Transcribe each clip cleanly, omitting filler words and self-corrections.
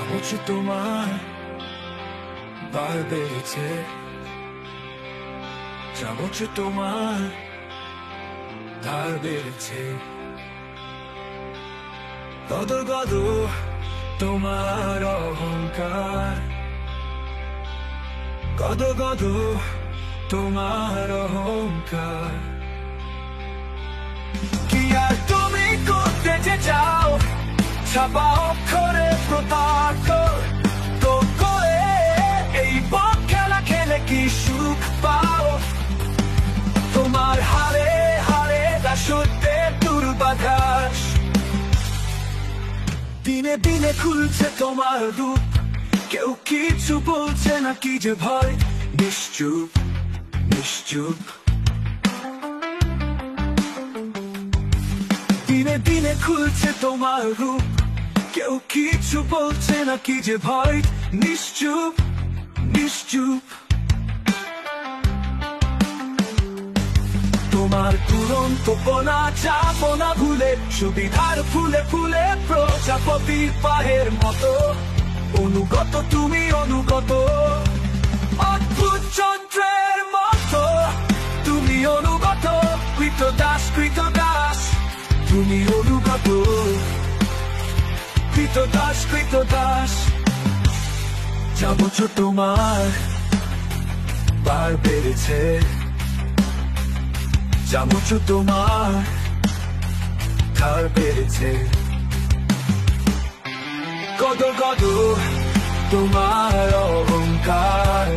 হচ্ছে তোমার বার বেড়েছে, যা হচ্ছে তোমার ধার বেড়েছে। গদর গদর তোমার অহংকার, গদর গদর তোমার অহংকার। কি আর তুমি করতে যে চাও, ছাপা অক্ষরে প্রতাপ তো করে এই বক খেলা খেলে কি সুখ পাও? তোমার হারে হারে দাসত্বের দুর্বাঘাস, দিনে দিনে খুলছে তোমার রূপ, কেউ কিছু বলছে না কি যে ভয়, নিশ্চুপ নিশ্চুপ। দিনে দিনে খুলছে তোমার রূপ, কেউ কিছু বলছে না কি যে ভয়, নিশ্চুপ নিশ্চুপ। তোমার তুরন্ত পোনা চাপনা ভুলে, সুবিধার ফুলে ফুলে প্রজাপতির পায়ের মতো অনুগত তুমি অনুগত, অদ্ভুত যন্ত্রের মতো তুমি অনুগত। কৃতদাস কৃতদাস তুমি অনুগত, কৃতদাস কৃতদাস। যা বছর তোমার বার বেড়েছে, যা বছর তোমার ধার বেড়েছে। গদর গদর তোমার অহংকার,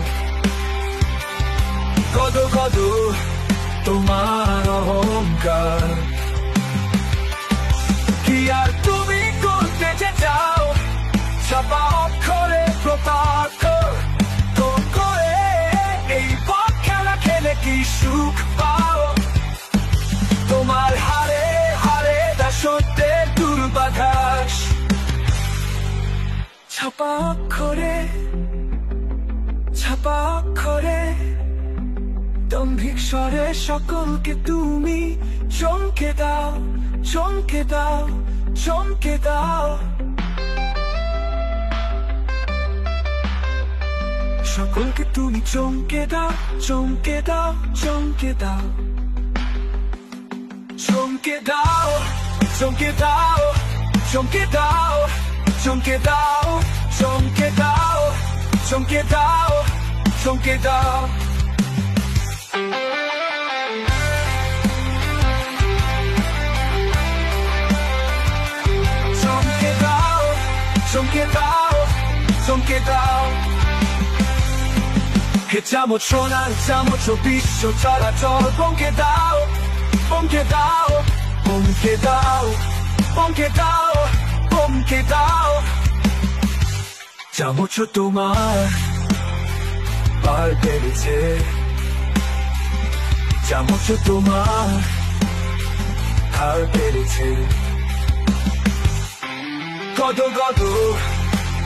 গদর গদর তোমার অহংকার। কি আর তুমি করতে যে চাও, ছাপা অক্ষরে প্রতাপ তো করে এই বক খেলা খেলে কি সুখ পাও? তোমার হারে হারে দাসত্বের দুর্বাঘাস, ছাপা অক্ষরে ছাপা অক্ষরে দম্ভিক স্বরে সকলকে তুমি চমকে দাও চমকে দাও চমকে দাও। সকলকে তুমি চমকে দাও চমকে দাও চমকে দাও চমকে দাও চমকে দাও চমকে দাও চমকে দাও চমকে দাও চমকে দাও চমকে দাও। চমকে দাও চমকে দাও চমকে দাও। হে চামচ সোনার চামচ বিশ্ব চলাচল পঙ্কে দাও পঙ্কে দাও পঙ্কে দাও পঙ্কে দাও পঙ্কে দাও। চামচ তোমার বার বেড়েছে, চামচ তোমার ধার বেড়েছে। গদর গদর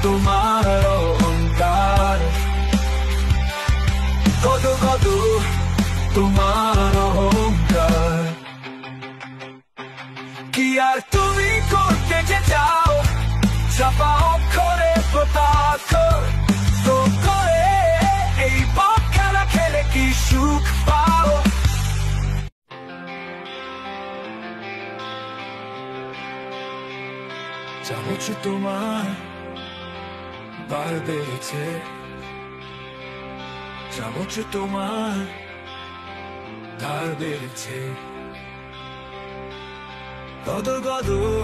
তোমার অহংকার, গদর গদর তোমার অহংকার। কি আর তুমি করতে যে চাও, ছাপা অক্ষরে প্রতাপ তো করে এই বক খেলা খেলে কি সুখ পাও? চামচ তোমার বার বেড়েছে, চামচ তোমার ধার বেড়েছে। গদর গদর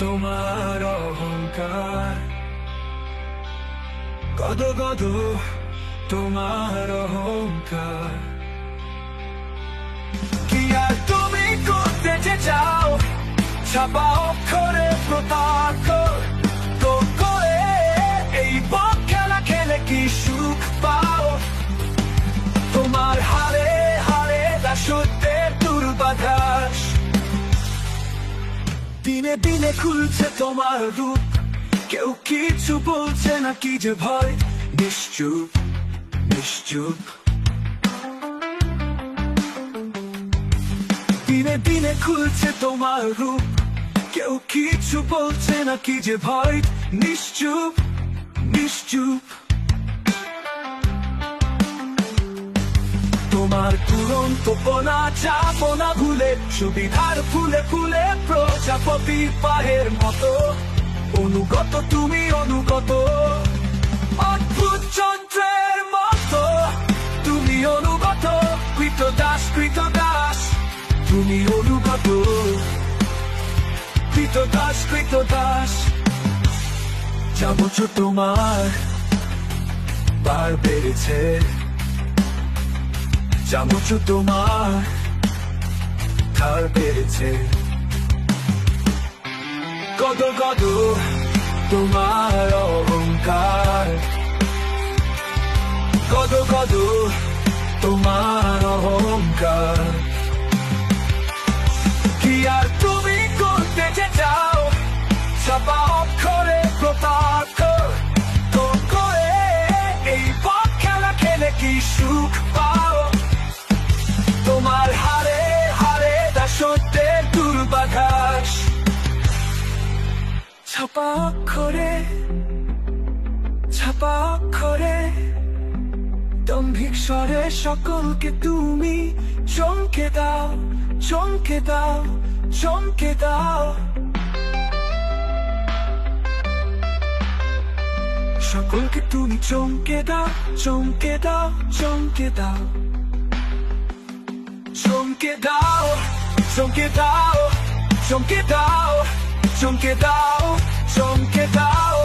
তোমার অহংকার, গদর গদর তোমার অহংকার। কি আর তুমি করতে যে চাও, ছাপা অক্ষরে প্রতাপ তো করে এই বক খেলা খেলে কি সুখ পাও? তোমার হারে হারে দাসত্বের দুর্বাঘাস, দিনে দিনে খুলছে তোমার রূপ, কেউ কিছু বলছে না কি যে ভয়, নিশ্চুপ নিশ্চুপ। দিনে দিনে খুলছে তোমার রূপ, কেউ কিছু বলছে না কি যে ভয়, নিশ্চুপ নিশ্চুপ। তোমার দুরন্তপনা চাপনা ভুলে সুবিধার ফুলে ফুলে প্রজাপতির পায়ের মতো অনুগত তুমি অনুগত, অদ্ভুত যন্ত্রের মতো তুমি অনুগত, কৃতদাস কৃতদাস তুমি অনুগত, কৃতদাস কৃতদাস। যাবতীয় তোমার বার বেড়েছে, যাবতীয় তোমার ধার বেড়েছে, কত কত তোমার অহংকার, কত কত তোমার অহংকার। কি আর তুমি করতে যে চাও, ছাপা অক্ষরে প্রতাপ তো করে এই পথ খেলা খেলে কি সুখ পাও। তোমার হারে হারে দাসত্বের দুর্বাঘাস, ছাপা অক্ষরে ছাপা অক্ষরে দম্ভিক স্বরে সকলকে তুমি চমকে দাও চমকে দাও চমকে দাও। সকলকে তুমি চমকে দাও চমকে দাও চমকে দাও, চমকে দাও চমকে দাও চমকে দাও চমকে দাও চমকে দাও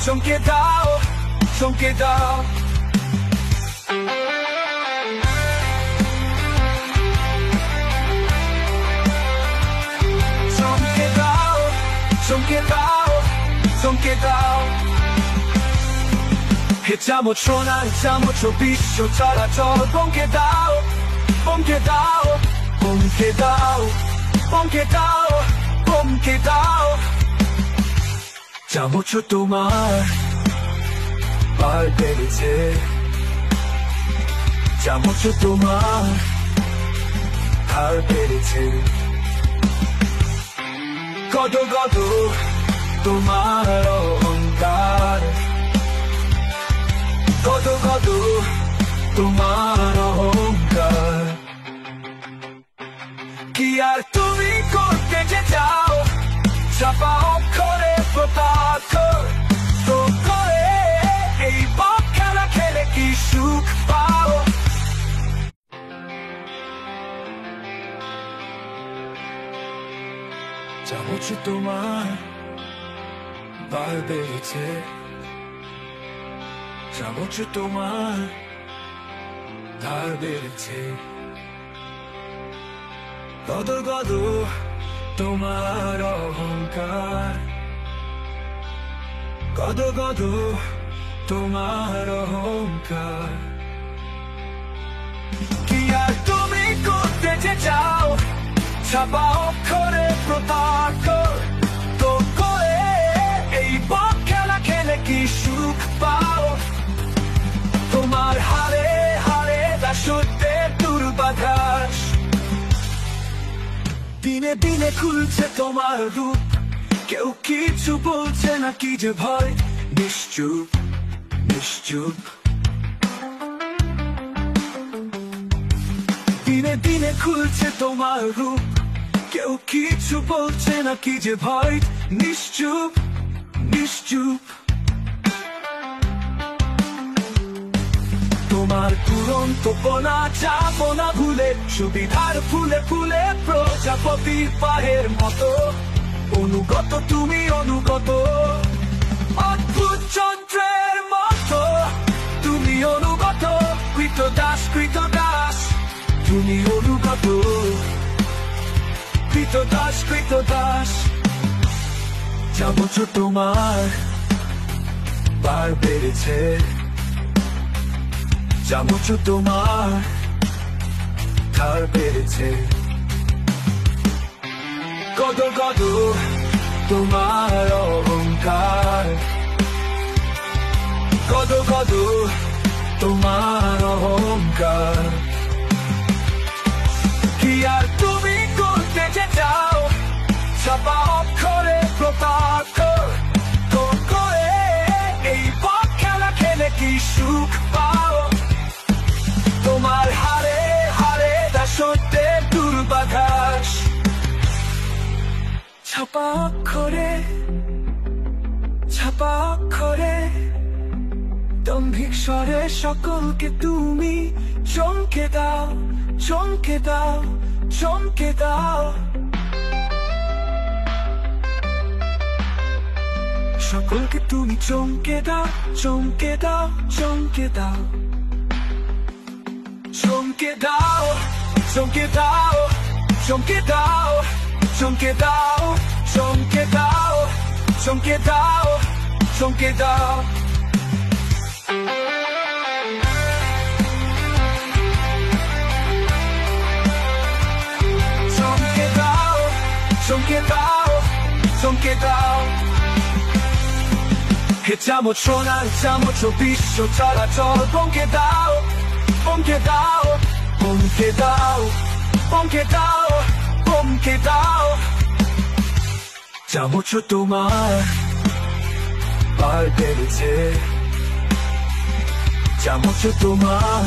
চমকে দাও চমকে দাও। চমকে দাও চমকে দাও চমকে দাও। হে চামচনা চামচ বিশ্ব চলাচল বমকে দাও বমকে দাও বমকে দাও বমকে দাও বমকে দাও। চামচ তোমার বার বেড়েছে, চামচ তোমার ধার বেড়েছে, কত কত তোমার অহংকার, কত কত তোমার অহংকার। কি আর তুমি করতে যে চাও, ছাপা অক্ষরে প্রতাপ তো করে এই পথ খেলা খেলে কি সুখ পাও। চামচ তোমার বার বেড়েছে, চামচ তোমার ধার বেড়েছে, কত কত তোমার অহংকার, কত কত তোমার অহংকার। কি আর তুমি করতে যে চাও, ছাপা অক্ষরে প্রতাপ তো করে এই পথ খেলা খেলে কি সুখ পাও। তোমার হারে হারে দাসত্বের দুর্বাঘাস, দিনে দিনে খুলছে তোমার রূপ, কেউ কিছু বলছে না কি যে ভয়, নিশ্চুপ নিশ্চুপ। দিনে দিনে খুলছে তোমার রূপ, কেউ কিছু বলছে না কি যে ভয়, নিশ্চুপ নিশ্চুপ। তোমার দুরন্তপনা চাপনা ভুলে সুবিধার ফুলে ফুলে প্রজাপতির পায়ের মতো অনুগত তুমি অনুগত, অদ্ভুত যন্ত্রের মতো তুমি অনুগত, কৃতদাস কৃতদাস তুমি অনুগত, কৃতদাস কৃতদাস। চামচ তোমার বার বেড়েছে, চামচ তোমার ধার বেড়েছে, কত কত তোমার অহংকার, কত কত তোমার অহংকার। কি আর তুমি করতে যে চাও, ছাপা অক্ষরে প্রতাপ তো ছাপা অক্ষরে ছাপা অক্ষরে দম্ভিক স্বরে সকলকে তুমি চমকে দাও চমকে দাও চমকে দাও সকলকে তুমি চমকে দাও চমকে দাও চমকে দাও চমকে দাও চমকে দাও চমকে দাও চমকে দাও চমকে দাও চমকে দাও চমকে দাও চমকে দাও চমকে দাও চমকে দাও হে চামচোনা চামচ বিশ্ব চলাচল পঙ্কে দাও পঙ্কে দাও পঙ্কে দাও পঙ্কে দাও পঙ্কে দাও চামচ তোমার পার বেড়েছে চামচ তোমার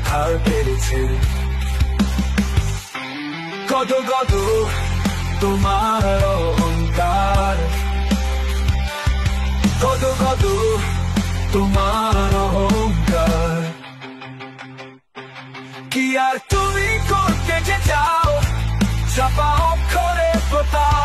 হার বেড়েছে কত কত তোমার অহংকার কত কত তোমার অহংকার কি আর তুমি করতে যে চাও ছাপা অক্ষরে পতাকা